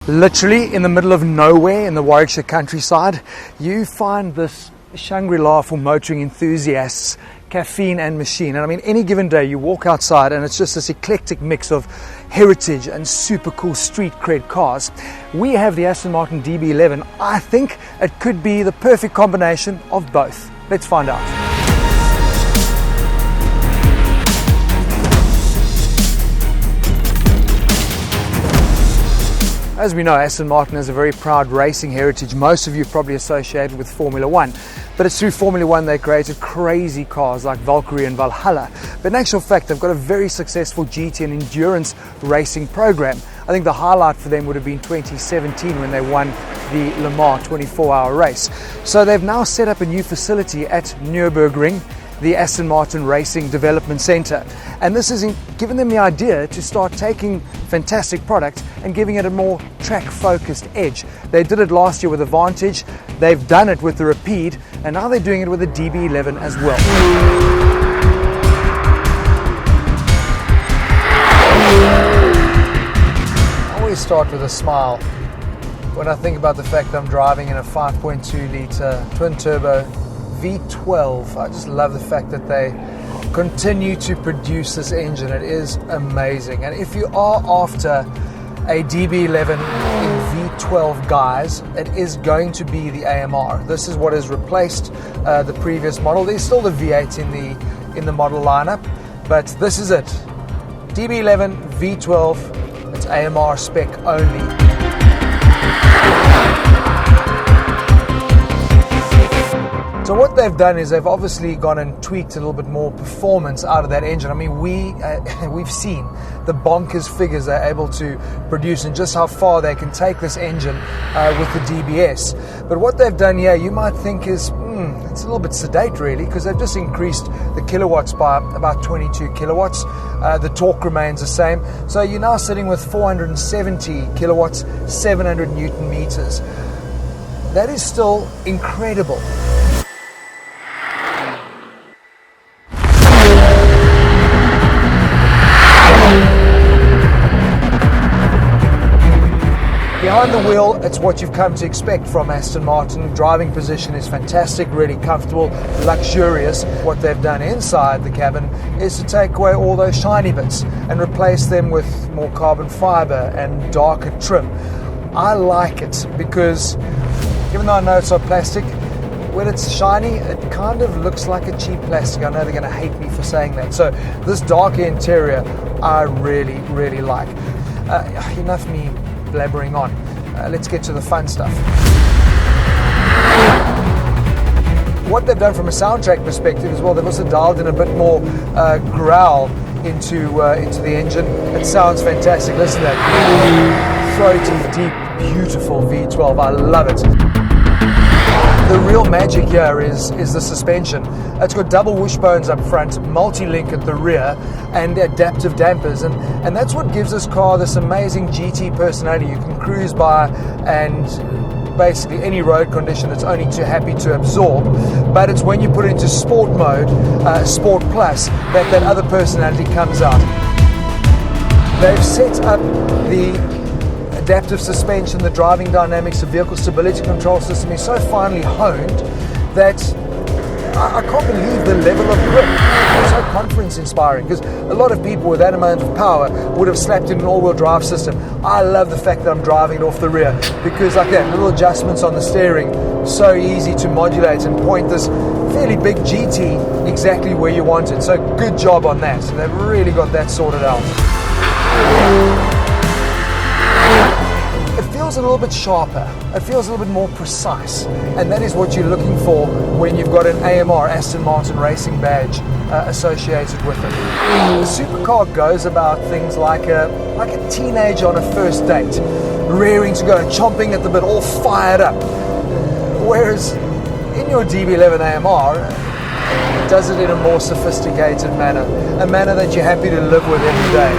Literally in the middle of nowhere in the Warwickshire countryside, you find this Shangri-La for motoring enthusiasts, caffeine and machine. And I mean, any given day you walk outside and it's just this eclectic mix of heritage and super cool street cred cars. We have the Aston Martin DB11. I think it could be the perfect combination of both. Let's find out. As we know, Aston Martin has a very proud racing heritage. Most of you probably associated with Formula One, but it's through Formula One they created crazy cars like Valkyrie and Valhalla. But in actual fact, they've got a very successful GT and endurance racing program. I think the highlight for them would have been 2017 when they won the Le Mans 24-hour race. So they've now set up a new facility at Nürburgring, the Aston Martin Racing Development Centre. And this has given them the idea to start taking fantastic product and giving it a more track-focused edge. They did it last year with the Vantage, they've done it with the Rapide, and now they're doing it with the DB11 as well. I always start with a smile when I think about the fact that I'm driving in a 5.2 litre twin-turbo V12. I just love the fact that they continue to produce this engine. It is amazing. And if you are after a DB11 in V12, guys, it is going to be the AMR. This is what has replaced the previous model. There's still the V8 in the model lineup, but this is it. DB11 V12. It's AMR spec only. So what they've done is they've obviously gone and tweaked a little bit more performance out of that engine. I mean, we've seen the bonkers figures they're able to produce and just how far they can take this engine with the DBS. But what they've done here, you might think is, it's a little bit sedate really, because they've just increased the kilowatts by about 22 kilowatts. The torque remains the same. So you're now sitting with 470 kilowatts, 700 Newton meters. That is still incredible. Behind the wheel, it's what you've come to expect from Aston Martin. Driving position is fantastic, really comfortable, luxurious. What they've done inside the cabin is to take away all those shiny bits and replace them with more carbon fiber and darker trim. I like it because even though I know it's not plastic, when it's shiny, it kind of looks like a cheap plastic. I know they're going to hate me for saying that. So this darker interior, I really, really like. Enough me blabbering on. Let's get to the fun stuff. What they've done from a soundtrack perspective as well, they've also dialed in a bit more growl into the engine. It sounds fantastic. Listen to that throaty, deep, beautiful V12. I love it. The real magic here is the suspension. It's got double wishbones up front, multi-link at the rear, and adaptive dampers, and that's what gives this car this amazing GT personality. You can cruise by and basically any road condition it's only too happy to absorb, but it's when you put it into sport mode, Sport Plus, that other personality comes out. They've set up the adaptive suspension, the driving dynamics, the vehicle stability control system is so finely honed that I can't believe the level of grip. It's so confidence inspiring because a lot of people with that amount of power would have slapped in an all-wheel drive system. I love the fact that I'm driving it off the rear because like that, little adjustments on the steering, so easy to modulate and point this fairly big GT exactly where you want it. So good job on that. So they've really got that sorted out. It feels a little bit sharper, it feels a little bit more precise, and that is what you're looking for when you've got an AMR, Aston Martin Racing badge associated with it. The supercar goes about things like a teenager on a first date, rearing to go, chomping at the bit, all fired up, whereas in your DB11 AMR, it does it in a more sophisticated manner, a manner that you're happy to live with every day.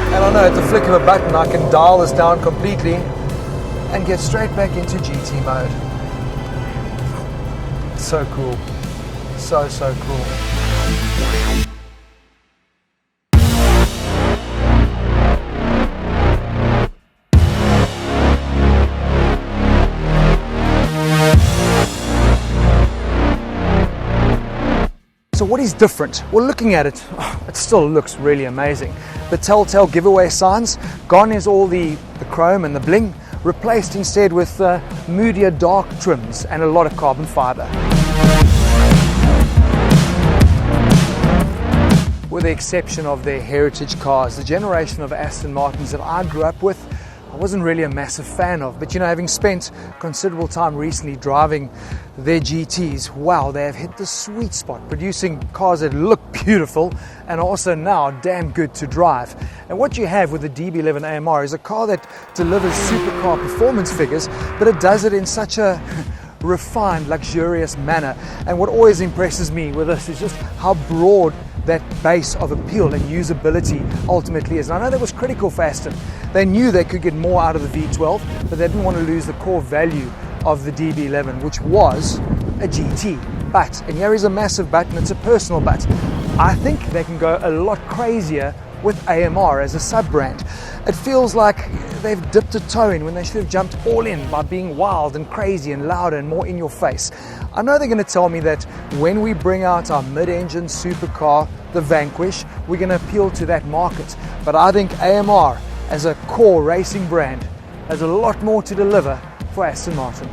And I know at the flick of a button I can dial this down completely and get straight back into GT mode. So cool. So cool. is different? Well, looking at it, it still looks really amazing. The telltale giveaway signs, gone is all the chrome and the bling, replaced instead with moodier dark trims and a lot of carbon fiber. With the exception of their heritage cars, the generation of Aston Martins that I grew up with, I wasn't really a massive fan of. But you know, having spent considerable time recently driving their GTs, wow, they have hit the sweet spot, producing cars that look beautiful and also now damn good to drive. And what you have with the DB11 AMR is a car that delivers supercar performance figures, but it does it in such a refined, luxurious manner. And what always impresses me with this is just how broad that base of appeal and usability ultimately is. And I know that was critical for Aston. They knew they could get more out of the V12, but they didn't want to lose the core value of the DB11, which was a GT. But, and here is a massive but, and it's a personal but, I think they can go a lot crazier with AMR as a sub-brand. It feels like they've dipped a toe in when they should have jumped all in by being wild and crazy and louder and more in your face. I know they're going to tell me that when we bring out our mid-engine supercar, the Vanquish, we're going to appeal to that market. But I think AMR as a core racing brand has a lot more to deliver for Aston Martin.